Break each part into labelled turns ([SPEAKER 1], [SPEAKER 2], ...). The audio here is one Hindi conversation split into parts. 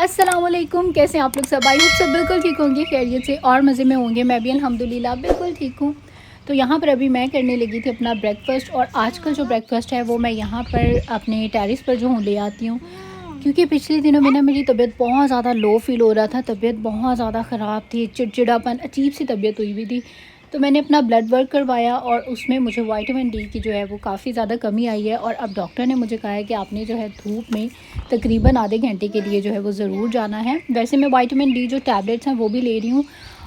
[SPEAKER 1] अस्सलामुअलैकुम, कैसे हैं आप लोग सब? आई होप सब बिल्कुल ठीक होंगे, खैरियत से और मज़े में होंगे। मैं भी अल्हम्दुलिल्लाह बिल्कुल ठीक हूँ। तो यहाँ पर अभी मैं करने लगी थी अपना ब्रेकफ़ास्ट, और आजकल जो ब्रेकफ़ास्ट है वो मैं यहाँ पर अपने टेरेस पर जो हूँ ले आती हूँ। क्योंकि पिछले दिनों में ना मेरी तबीयत बहुत ज़्यादा लो फ़ील हो रहा था, तबीयत बहुत ज़्यादा ख़राब थी, चिड़चिड़ापन, अजीब-सी तबीयत हुई हुई थी। तो मैंने अपना ब्लड वर्क करवाया और उसमें मुझे विटामिन डी की जो है वो काफ़ी ज़्यादा कमी आई है, और अब डॉक्टर ने मुझे कहा है कि आपने जो है धूप में तकरीबन आधे घंटे के लिए जो है वो ज़रूर जाना है। वैसे मैं विटामिन डी जो टैबलेट्स हैं वो भी ले रही हूँ,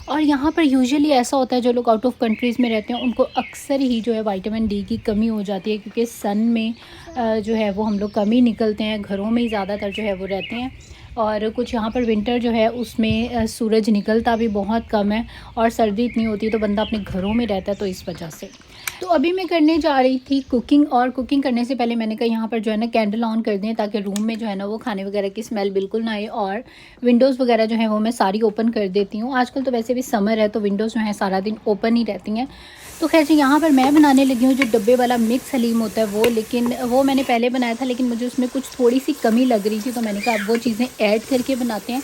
[SPEAKER 1] और यहाँ पर यूजुअली ऐसा होता है जो लोग आउट ऑफ कंट्रीज़ में रहते हैं उनको अक्सर ही जो है विटामिन डी की कमी हो जाती है, क्योंकि सन में जो है वो हम लोग कम ही निकलते हैं, घरों में ही ज़्यादातर जो है वो रहते हैं। और कुछ यहाँ पर विंटर जो है उसमें सूरज निकलता भी बहुत कम है, और सर्दी इतनी होती है तो बंदा अपने घरों में रहता है, तो इस वजह से। तो अभी मैं करने जा रही थी कुकिंग, और कुकिंग करने से पहले मैंने कहा यहाँ पर जो है ना कैंडल ऑन कर दें, ताकि रूम में जो है ना वो खाने वगैरह की स्मेल बिल्कुल ना आए, और विंडोज़ वगैरह जो है वो मैं सारी ओपन कर देती हूँ। आजकल तो वैसे भी समर है तो विंडोज़ जो है सारा दिन ओपन ही रहती हैं। तो खैर जी, यहाँ पर मैं बनाने लगी हूँ जो डब्बे वाला मिक्स हलीम होता है वो, लेकिन वो मैंने पहले बनाया था, लेकिन मुझे उसमें कुछ थोड़ी सी कमी लग रही थी, तो मैंने कहा अब वो चीज़ें ऐड करके बनाते हैं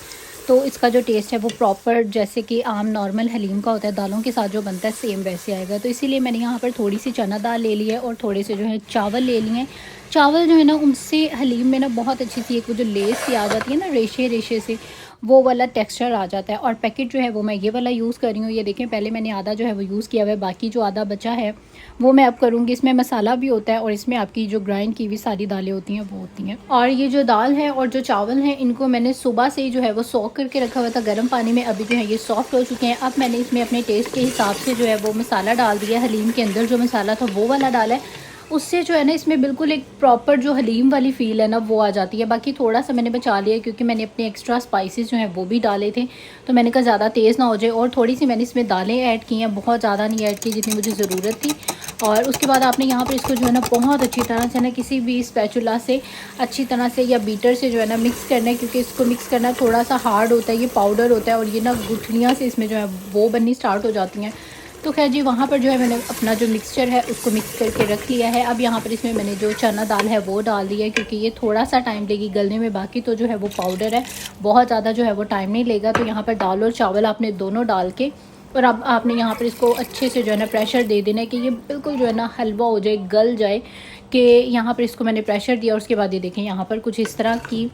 [SPEAKER 1] तो इसका जो टेस्ट है वो प्रॉपर जैसे कि आम नॉर्मल हलीम का होता है दालों के साथ जो बनता है सेम वैसे आएगा। तो इसीलिए मैंने यहाँ पर थोड़ी सी चना दाल ले ली है और थोड़े से जो है चावल ले लिए हैं। चावल जो है ना उनसे हलीम में ना बहुत अच्छी सी एक वो जो लेस सी आ जाती है ना रेशे रेशे से, वो वाला टेक्सचर आ जाता है। और पैकेट जो है वो मैं ये वाला यूज़ कर रही हूँ। ये देखें, पहले मैंने आधा जो है वो यूज़ किया हुआ है, बाकी जो आधा बचा है वो मैं अब करूँगी। इसमें मसाला भी होता है और इसमें आपकी जो ग्राइंड की हुई सारी दालें होती हैं वो होती हैं। और ये जो दाल है और जो चावल हैं इनको मैंने सुबह से ही जो है वो सोक करके रखा हुआ था गर्म पानी में। अभी जो है ये सॉफ्ट हो चुके हैं। अब मैंने इसमें अपने टेस्ट के हिसाब से जो है वो मसाला डाल दिया। हलीम के अंदर जो मसाला था वो वाला डाला है, उससे जो है ना इसमें बिल्कुल एक प्रॉपर जो हलीम वाली फ़ील है ना वो आ जाती है। बाकी थोड़ा सा मैंने बचा लिया क्योंकि मैंने अपने एक्स्ट्रा स्पाइसेस जो हैं वो भी डाले थे, तो मैंने कहा ज़्यादा तेज़ ना हो जाए। और थोड़ी सी मैंने इसमें दालें ऐड की हैं, बहुत ज़्यादा नहीं ऐड की जितनी मुझे ज़रूरत थी। और उसके बाद आपने यहाँ पर इसको जो है ना बहुत अच्छी तरह से ना किसी भी स्पैचुला से अच्छी तरह से या बीटर से जो है ना मिक्स करना है, क्योंकि इसको मिक्स करना थोड़ा सा हार्ड होता है, ये पाउडर होता है और ये ना गुठलियाँ से इसमें जो है वो बननी स्टार्ट हो जाती हैं। तो खैर जी, वहाँ पर जो है मैंने अपना जो मिक्सचर है उसको मिक्स करके रख लिया है। अब यहाँ पर इसमें मैंने जो चना दाल है वो डाल दी है, क्योंकि ये थोड़ा सा टाइम लेगी गलने में। बाकी तो जो है वो पाउडर है, बहुत ज़्यादा जो है वो टाइम नहीं लेगा। तो यहाँ पर दाल और चावल आपने दोनों डाल के, और अब आपने यहाँ पर इसको अच्छे से जो है ना प्रेशर दे देना है कि ये बिल्कुल जो है ना हलवा हो जाए, गल जाए। कि यहाँ पर इसको मैंने प्रेशर दिया और उसके बाद ये देखें यहाँ पर कुछ इस तरह की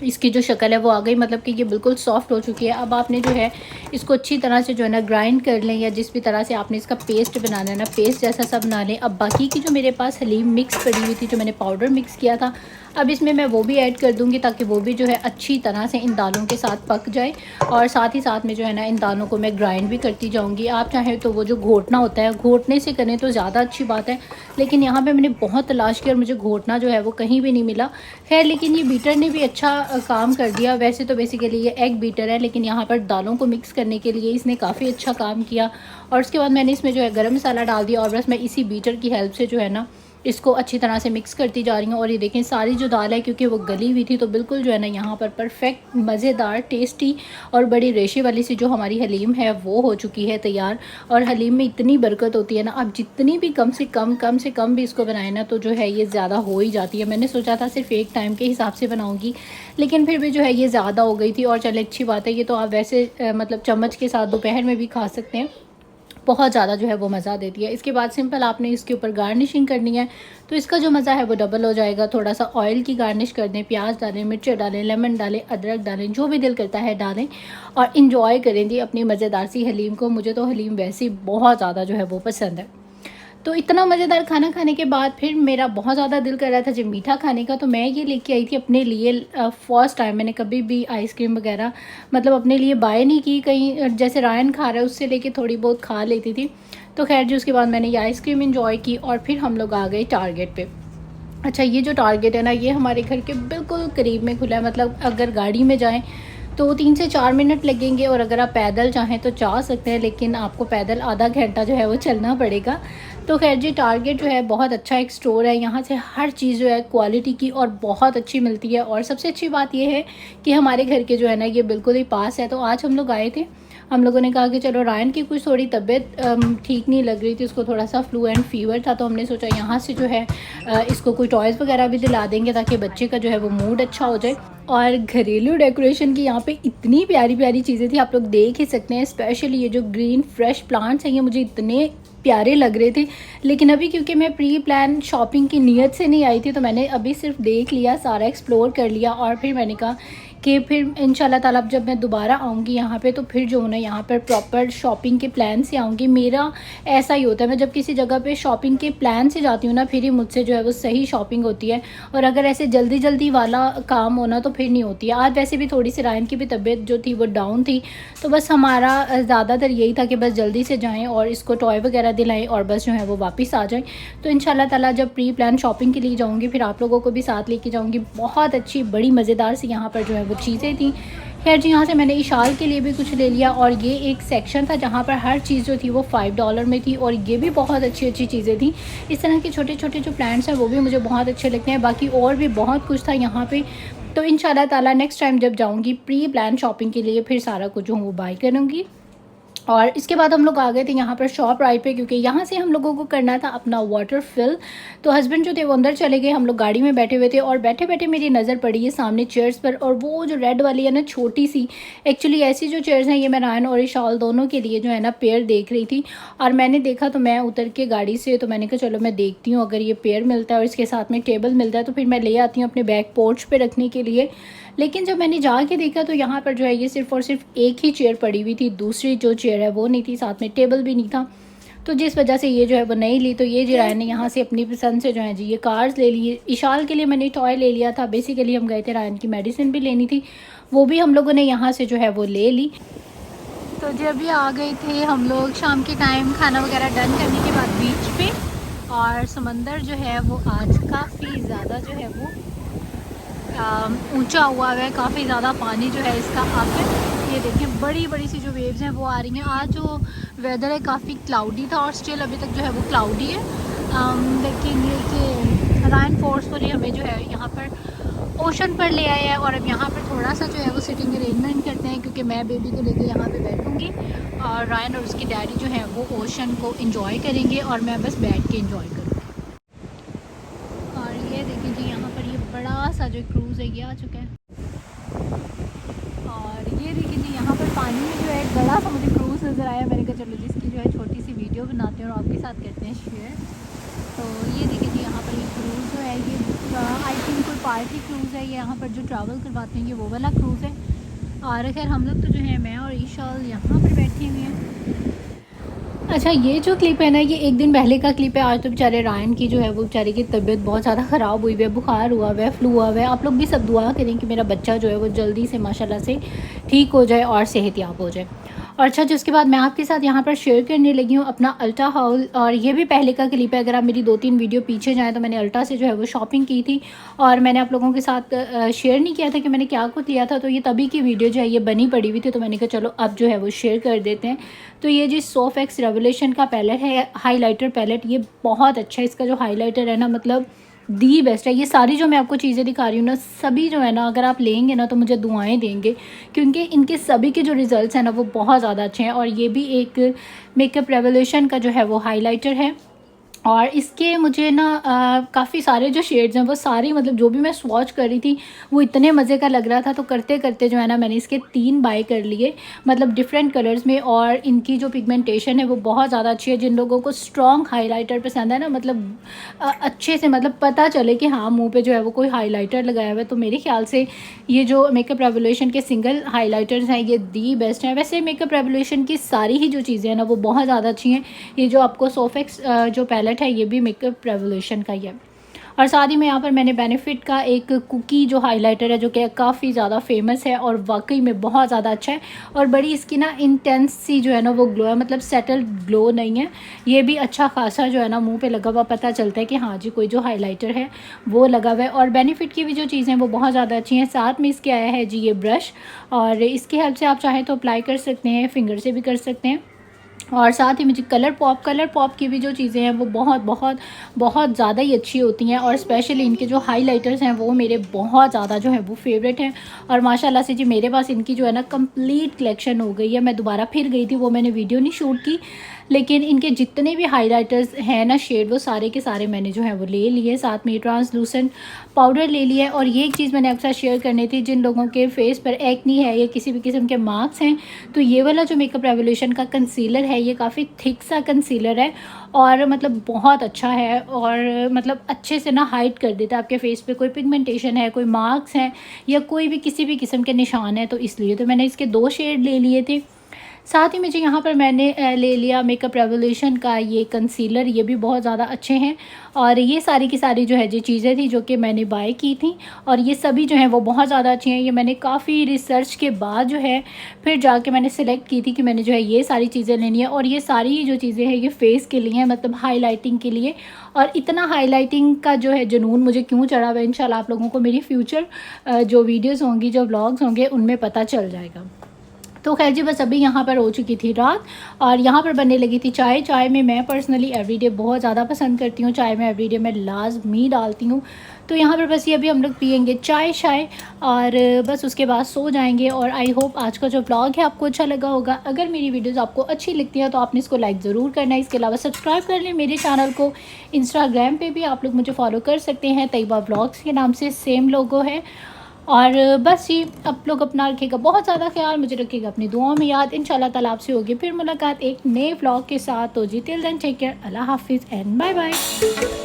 [SPEAKER 1] इसकी जो शक्ल है वो आ गई, मतलब कि ये बिल्कुल सॉफ्ट हो चुकी है। अब आपने जो है इसको अच्छी तरह से जो है ना ग्राइंड कर लें, या जिस भी तरह से आपने इसका पेस्ट बनाना है ना, पेस्ट जैसा सब बना लें। अब बाकी की जो मेरे पास हलीम मिक्स पड़ी हुई थी, जो मैंने पाउडर मिक्स किया था, अब इसमें मैं वो भी ऐड कर दूँगी, ताकि वो भी जो है अच्छी तरह से इन दालों के साथ पक जाए। और साथ ही साथ में जो है ना इन दालों को मैं ग्राइंड भी करती जाऊँगी। आप चाहें तो वो जो घोटना होता है, घोटने से करें तो ज़्यादा अच्छी बात है, लेकिन यहाँ पे मैंने बहुत तलाश की और मुझे घोटना जो है वो कहीं भी नहीं मिला। खैर, लेकिन ये बीटर ने भी अच्छा काम कर दिया। वैसे तो बेसिकली ये एग बीटर है, लेकिन यहाँ पर दालों को मिक्स करने के लिए इसने काफ़ी अच्छा काम किया। और उसके बाद मैंने इसमें जो है गरम मसाला डाल दिया, और बस मैं इसी बीटर की हेल्प से जो है ना इसको अच्छी तरह से मिक्स करती जा रही हूँ। और ये देखें, सारी जो दाल है क्योंकि वो गली हुई थी, तो बिल्कुल जो है ना यहाँ पर परफेक्ट मज़ेदार टेस्टी और बड़ी रेशे वाली सी जो हमारी हलीम है वो हो चुकी है तैयार। और हलीम में इतनी बरकत होती है ना, आप जितनी भी कम से कम भी इसको बनाए ना, तो जो है ये ज़्यादा हो ही जाती है। मैंने सोचा था सिर्फ एक टाइम के हिसाब से बनाऊँगी, लेकिन फिर भी जो है ये ज़्यादा हो गई थी। और चले, अच्छी बात है, ये तो आप वैसे मतलब चम्मच के साथ दोपहर में भी खा सकते हैं, बहुत ज़्यादा जो है वो मज़ा देती है। इसके बाद सिंपल आपने इसके ऊपर गार्निशिंग करनी है, तो इसका जो मज़ा है वो डबल हो जाएगा। थोड़ा सा ऑयल की गार्निश कर दें, प्याज डालें, मिर्च डालें, लेमन डालें, अदरक डालें, जो भी दिल करता है डालें, और इन्जॉय करें जी अपनी मज़ेदार सी हलीम को। मुझे तो हलीम वैसे ही बहुत ज़्यादा जो है वो पसंद है। तो इतना मज़ेदार खाना खाने के बाद फिर मेरा बहुत ज़्यादा दिल कर रहा था जब मीठा खाने का, तो मैं ये लेके आई थी अपने लिए। फ़र्स्ट टाइम मैंने कभी भी आइसक्रीम वगैरह मतलब अपने लिए बाय नहीं की। कहीं जैसे रायन खा रहा है उससे लेके थोड़ी बहुत खा लेती थी। तो खैर जी, उसके बाद मैंने ये आइसक्रीम इंजॉय की, और फिर हम लोग आ गए टारगेट पे। अच्छा, ये जो टारगेट है ना, ये हमारे घर के बिल्कुल करीब में खुला है। मतलब अगर गाड़ी में जाएं तो 3 से 4 मिनट लगेंगे, और अगर आप पैदल चाहें तो जा सकते हैं, लेकिन आपको पैदल आधा घंटा जो है वो चलना पड़ेगा। तो खैर जी, टारगेट जो है बहुत अच्छा एक स्टोर है। यहाँ से हर चीज़ जो है क्वालिटी की और बहुत अच्छी मिलती है। और सबसे अच्छी बात ये है कि हमारे घर के जो है ना ये बिल्कुल ही पास है। तो आज हम लोग आए थे हम लोगों ने कहा कि चलो रायन की कुछ थोड़ी तबीयत ठीक नहीं लग रही थी, उसको थोड़ा सा फ्लू एंड फीवर था, तो हमने सोचा यहाँ से जो है इसको कोई टॉयज़ वगैरह भी दिला देंगे ताकि बच्चे का जो है वो मूड अच्छा हो जाए। और घरेलू डेकोरेशन की यहाँ पे इतनी प्यारी प्यारी चीज़ें थी, आप लोग देख ही सकते हैं। स्पेशली ये जो ग्रीन फ्रेश प्लांट्स हैं ये मुझे इतने प्यारे लग रहे थे, लेकिन अभी क्योंकि मैं प्री प्लान शॉपिंग की नीयत से नहीं आई थी, तो मैंने अभी सिर्फ देख लिया, सारा एक्सप्लोर कर लिया और फिर मैंने कहा कि फिर इंशाल्लाह ताला जब मैं दोबारा आऊँगी यहाँ पे तो फिर जो है यहाँ पर प्रॉपर शॉपिंग के प्लान से आऊँगी। मेरा ऐसा ही होता है, मैं जब किसी जगह पे शॉपिंग के प्लान से जाती हूँ ना, फिर ही मुझसे जो है वो सही शॉपिंग होती है। और अगर ऐसे जल्दी जल्दी वाला काम होना तो फिर नहीं होती है। आज वैसे भी थोड़ी सी रायन की भी तबीयत जो थी वो डाउन थी, तो बस हमारा ज़्यादातर यही था कि बस जल्दी से जाएँ और इसको टॉय वगैरह दिलाएँ और बस जो है वो वापस आ जाए। तो इंशाल्लाह ताला जब प्री प्लान शॉपिंग के लिए जाऊँगी फिर आप लोगों को भी साथ लेके जाऊँगी। बहुत अच्छी बड़ी मज़ेदार सी यहाँ पर जो है वो चीज़ें थी। खैर जी, यहाँ से मैंने इशाल के लिए भी कुछ ले लिया और ये एक सेक्शन था जहाँ पर हर चीज़ जो थी वो $5 में थी और ये भी बहुत अच्छी अच्छी चीज़ें थी। इस तरह के छोटे छोटे जो प्लांट्स हैं वो भी मुझे बहुत अच्छे लगते हैं। बाकी और भी बहुत कुछ था यहाँ पे, तो इंशाल्लाह ताला नेक्स्ट टाइम जब जाऊँगी प्री प्लान शॉपिंग के लिए फिर सारा कुछ जो हूँ वो बाय करूँगी। और इसके बाद हम लोग आ गए थे यहाँ पर शॉप राइड पे, क्योंकि यहाँ से हम लोगों को करना था अपना वाटर फिल। तो हस्बैंड जो थे वो अंदर चले गए, हम लोग गाड़ी में बैठे हुए थे और बैठे बैठे मेरी नज़र पड़ी है सामने चेयर्स पर, और वो जो रेड वाली है ना छोटी सी, एक्चुअली ऐसी जो चेयर्स हैं ये मैं रायन और इशाल दोनों के लिए जो है ना पेयर देख रही थी। और मैंने देखा तो मैं उतर के गाड़ी से, तो मैंने कहा चलो मैं देखती हूँ अगर ये पेयर मिलता है और इसके साथ में टेबल मिलता है तो फिर मैं ले आती हूँ अपने बैक पोर्च पे रखने के लिए। लेकिन जब मैंने जाके देखा तो यहाँ पर जो है ये सिर्फ़ और सिर्फ एक ही चेयर पड़ी हुई थी, दूसरी जो चेयर है वो नहीं थी, साथ में टेबल भी नहीं था। तो जिस वजह से ये जो है वो नहीं ली। तो ये जी रायन ने यहाँ से अपनी पसंद से जो है जी ये कार्ड्स ले लिए। इशाल के लिए मैंने टॉय ले लिया था, बेसिकली हम गए थे रायन की मेडिसिन भी लेनी थी, वो भी हम लोगों ने यहाँ से जो है वो ले ली। तो जब भी आ गए थे हम लोग शाम के टाइम खाना वगैरह डन करने के बाद बीच पे, और समंदर जो है वो आज काफ़ी ज़्यादा जो है वो ऊंचा हुआ है, काफ़ी ज़्यादा पानी जो है इसका आप ये देखें बड़ी बड़ी सी जो वेव्स हैं वो आ रही हैं। आज जो वेदर है काफ़ी क्लाउडी था और स्टिल अभी तक जो है वो क्लाउडी है। लेकिन ये कि रायन फोर्सफुली हमें जो है यहाँ पर ओशन पर ले आया है और अब यहाँ पर थोड़ा सा जो है वो सिटिंग अरेंजमेंट करते हैं, क्योंकि मैं बेबी को लेके यहाँ पे बैठूँगी और रायन और उसकी डैडी जो है वो ओशन को इंजॉय करेंगे और मैं बस बैठ के इंजॉय करूँगी। और ये देखिए जी यहाँ पर ये बड़ा सा जो क्रूज़ है ये आ चुका है, और ये देखिए जी यहाँ पर पानी में जो है एक बड़ा सा मुझे क्रूज़ नज़र आया। मैंने कहा चलो जिसकी जो है छोटी सी वीडियो बनाते हैं और आपके साथ करते हैं शेयर। तो ये देखिए जी यहाँ पर ये क्रूज़ जो है ये आई थिंक कोई पार्टी क्रूज़ है, ये यहाँ पर जो ट्रैवल करवाते हैं ये वो वाला क्रूज़ है। और खैर हम लोग तो जो है मैं और ईशाल यहाँ पर बैठे हुए हैं। अच्छा, ये जो क्लिप है ना ये एक दिन पहले का क्लिप है। आज तो बेचारे रायन की जो है वो बेचारे की तबीयत बहुत ज़्यादा ख़राब हुई है, बुखार हुआ हुआ है, फ्लू हुआ हुआ है। आप लोग भी सब दुआ करें कि मेरा बच्चा जो है वो जल्दी से माशाल्लाह से ठीक हो जाए और सेहतयाब हो जाए। और अच्छा, जिसके बाद मैं आपके साथ यहाँ पर शेयर करने लगी हूँ अपना अल्टा हाउल, और ये भी पहले का क्लिप है। अगर आप मेरी 2-3 वीडियो पीछे जाएँ तो मैंने अल्टा से जो है वो शॉपिंग की थी और मैंने आप लोगों के साथ शेयर नहीं किया था कि मैंने क्या कुछ लिया था। तो ये तभी की वीडियो जो है ये बनी पड़ी हुई थी, तो मैंने कहा चलो अब जो है वो शेयर कर देते हैं। तो ये जी सोफेक्स रेवोल्यूशन का पैलेट है, हाईलाइटर पैलेट। ये बहुत अच्छा है, इसका जो हाईलाइटर है ना मतलब दी बेस्ट है। ये सारी जो मैं आपको चीज़ें दिखा रही हूँ ना सभी जो है ना अगर आप लेंगे ना तो मुझे दुआएं देंगे, क्योंकि इनके सभी के जो रिज़ल्ट्स हैं ना वो बहुत ज़्यादा अच्छे हैं। और ये भी एक मेकअप रेवोल्यूशन का जो है वो हाइलाइटर है, और इसके मुझे ना काफ़ी सारे जो शेड्स हैं वो सारी मतलब जो भी मैं स्वॉच कर रही थी वो इतने मज़े का लग रहा था, तो करते करते जो है ना मैंने इसके 3 बाय कर लिए, मतलब डिफरेंट कलर्स में। और इनकी जो पिगमेंटेशन है वो बहुत ज़्यादा अच्छी है। जिन लोगों को स्ट्रॉन्ग हाइलाइटर पसंद है ना, मतलब अच्छे से मतलब पता चले कि हाँ मुंह पे जो है वो कोई हाइलाइटर लगाया हुआ है, तो मेरे ख्याल से ये जो मेकअप रेवोल्यूशन के सिंगल हाइलाइटर्स हैं ये दी बेस्ट हैं। वैसे मेकअप रेवोल्यूशन की सारी ही जो चीज़ें हैं ना वो बहुत ज़्यादा अच्छी हैं। ये जो आपको सोफेक्स जो पैलेट है ये भी मेकअप रेवोल्यूशन का ही है। और साथ ही में यहाँ पर मैंने बेनिफिट का एक कुकी जो हाइलाइटर है जो कि काफ़ी ज़्यादा फेमस है और वाकई में बहुत ज़्यादा अच्छा है, और बड़ी इसकी ना इंटेंस सी जो है ना वो ग्लो है, मतलब सेटल ग्लो नहीं है। ये भी अच्छा खासा जो है ना मुंह पे लगा हुआ पता चलता है कि हाँ जी कोई जो हाइलाइटर है वो लगा हुआ है। और बेनिफिट की भी जो चीज़ें हैं वो बहुत ज़्यादा अच्छी हैं। साथ में इसके आया है जी ये ब्रश, और इसकी हेल्प से आप चाहें तो अप्लाई कर सकते हैं, फिंगर से भी कर सकते हैं। और साथ ही मुझे कलर पॉप की भी जो चीज़ें हैं वो बहुत बहुत बहुत ज़्यादा ही अच्छी होती हैं। और स्पेशली इनके जो हाइलाइटर्स हैं वो मेरे बहुत ज़्यादा जो है वो फेवरेट हैं। और माशाल्लाह से जी मेरे पास इनकी जो है ना कंप्लीट कलेक्शन हो गई है। मैं दोबारा फिर गई थी, वो मैंने वीडियो नहीं शूट की, लेकिन इनके जितने भी हाइलाइटर्स हैं ना शेड, वो सारे के सारे मैंने जो है वो ले लिए। साथ में ट्रांसलूसेंट पाउडर ले लिया है। और ये एक चीज़ मैंने आपके साथ शेयर करनी थी, जिन लोगों के फेस पर एक्नी है या किसी भी किस्म के मार्क्स हैं, तो ये वाला जो मेकअप रेवोल्यूशन का कंसीलर है ये काफ़ी थिक सा कंसीलर है और मतलब बहुत अच्छा है। और मतलब अच्छे से ना हाइड कर देता है आपके फेस पे कोई पिगमेंटेशन है, कोई मार्क्स हैं या कोई भी किसी भी किस्म के निशान है। तो इसलिए तो मैंने इसके 2 शेड ले लिए थे। साथ ही मुझे यहाँ पर मैंने ले लिया मेकअप रेवोल्यूशन का ये कंसीलर, ये भी बहुत ज़्यादा अच्छे हैं। और ये सारी की सारी जो है जो चीज़ें थी जो कि मैंने बाय की थी, और ये सभी जो हैं वो बहुत ज़्यादा अच्छी हैं। ये मैंने काफ़ी रिसर्च के बाद जो है फिर जाके मैंने सिलेक्ट की थी कि मैंने जो है ये सारी चीज़ें लेनी है। और ये सारी जो चीज़ें हैं ये फेस के लिए हैं, मतलब हाईलाइटिंग के लिए। और इतना हाईलाइटिंग का जो है जुनून मुझे क्यों चढ़ा हुआ है, इंशाल्लाह आप लोगों को मेरी फ्यूचर जो वीडियोज़ होंगी, जो व्लॉग्स होंगे, उनमें पता चल जाएगा। तो खैर जी बस अभी यहाँ पर हो चुकी थी रात और यहाँ पर बनने लगी थी चाय। चाय में मैं पर्सनली एवरीडे बहुत ज़्यादा पसंद करती हूँ, चाय में एवरीडे मैं लाजमी डालती हूँ। तो यहाँ पर बस ये अभी हम लोग पियेंगे चाय शाय और बस उसके बाद सो जाएंगे। और आई होप आज का जो व्लॉग है आपको अच्छा लगा होगा। अगर मेरी वीडियोज़ आपको अच्छी लगती हैं तो आपने इसको लाइक ज़रूर करना है। इसके अलावा सब्सक्राइब कर लें मेरे चैनल को। इंस्टाग्राम पे भी आप लोग मुझे फॉलो कर सकते हैं, तैयबा व्लॉग्स के नाम से सेम लोगो है। और बस ये आप लोग अपना रखिएगा बहुत ज़्यादा ख्याल, मुझे रखिएगा अपनी दुआओं में याद। इंशाल्लाह ताला आपसे होगी फिर मुलाकात एक नए व्लॉग के साथ। तो जी टिल देन टेक केयर, अल्लाह हाफिज़ एंड बाय बाय।